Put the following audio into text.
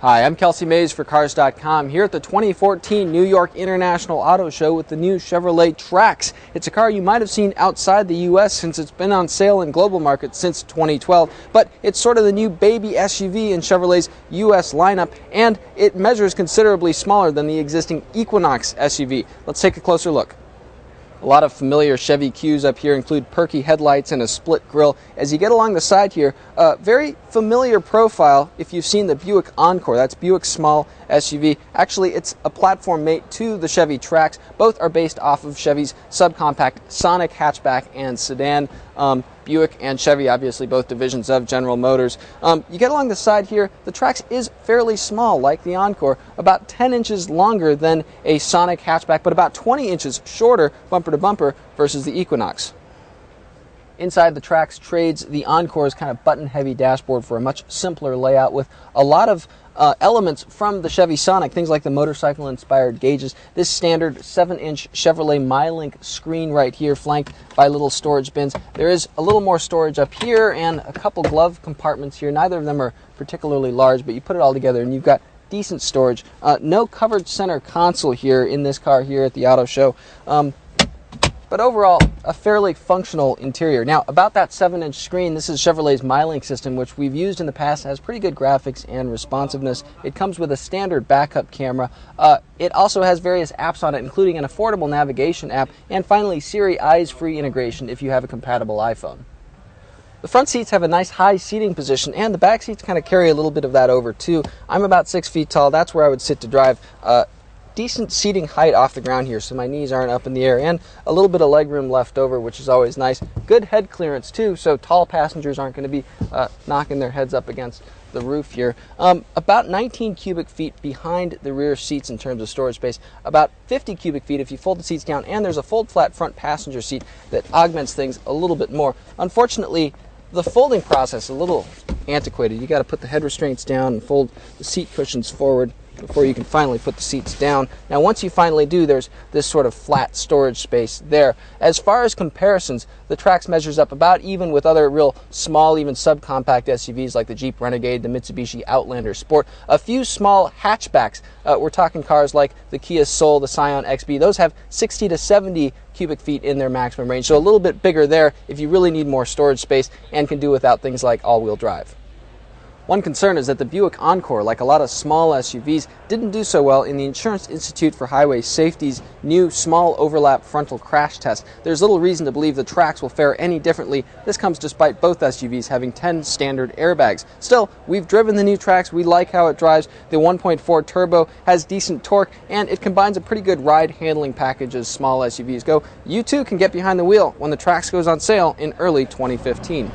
Hi, I'm Kelsey Mays for Cars.com here at the 2014 New York International Auto Show with the new Chevrolet Trax. It's a car you might have seen outside the U.S. since it's been on sale in global markets since 2012, but it's sort of the new baby SUV in Chevrolet's U.S. lineup, and it measures considerably smaller than the existing Equinox SUV. Let's take a closer look. A lot of familiar Chevy cues up here include perky headlights and a split grille. As you get along the side here, a very familiar profile if you've seen the Buick Encore. That's Buick's small SUV. Actually, it's a platform mate to the Chevy Trax. Both are based off of Chevy's subcompact Sonic hatchback and sedan. Buick and Chevy, obviously both divisions of General Motors. You get along the side here, the Trax is fairly small, like the Encore, about 10 inches longer than a Sonic hatchback, but about 20 inches shorter bumper to bumper versus the Equinox. Inside, the Trax trades the Encore's kind of button-heavy dashboard for a much simpler layout with a lot of elements from the Chevy Sonic, things like the motorcycle-inspired gauges. This standard 7-inch Chevrolet MyLink screen right here, flanked by little storage bins. There is a little more storage up here and a couple glove compartments here. Neither of them are particularly large, but you put it all together and you've got decent storage. No covered center console here in this car here at the auto show. But overall, a fairly functional interior. Now, about that 7-inch screen, this is Chevrolet's MyLink system, which we've used in the past. It has pretty good graphics and responsiveness. It comes with a standard backup camera. It also has various apps on it, including an affordable navigation app, and finally, Siri Eyes-free integration if you have a compatible iPhone. The front seats have a nice high seating position, and the back seats kind of carry a little bit of that over, too. I'm about 6 feet tall. That's where I would sit to drive. Decent seating height off the ground here, so my knees aren't up in the air, and a little bit of legroom left over, which is always nice. Good head clearance too, so tall passengers aren't going to be knocking their heads up against the roof here. About 19 cubic feet behind the rear seats in terms of storage space, about 50 cubic feet if you fold the seats down, and there's a fold flat front passenger seat that augments things a little bit more. Unfortunately, the folding process is a little antiquated. You got to put the head restraints down and fold the seat cushions forward before you can finally put the seats down. Now, once you finally do, there's this sort of flat storage space there. As far as comparisons, the Trax measures up about even with other real small, even subcompact SUVs like the Jeep Renegade, the Mitsubishi Outlander Sport. A few small hatchbacks, we're talking cars like the Kia Soul, the Scion XB, those have 60 to 70 cubic feet in their maximum range, so a little bit bigger there if you really need more storage space and can do without things like all-wheel drive. One concern is that the Buick Encore, like a lot of small SUVs, didn't do so well in the Insurance Institute for Highway Safety's new small overlap frontal crash test. There's little reason to believe the Trax will fare any differently. This comes despite both SUVs having 10 standard airbags. Still, we've driven the new Trax. We like how it drives. The 1.4 turbo has decent torque, and it combines a pretty good ride handling package as small SUVs go. You too can get behind the wheel when the Trax goes on sale in early 2015.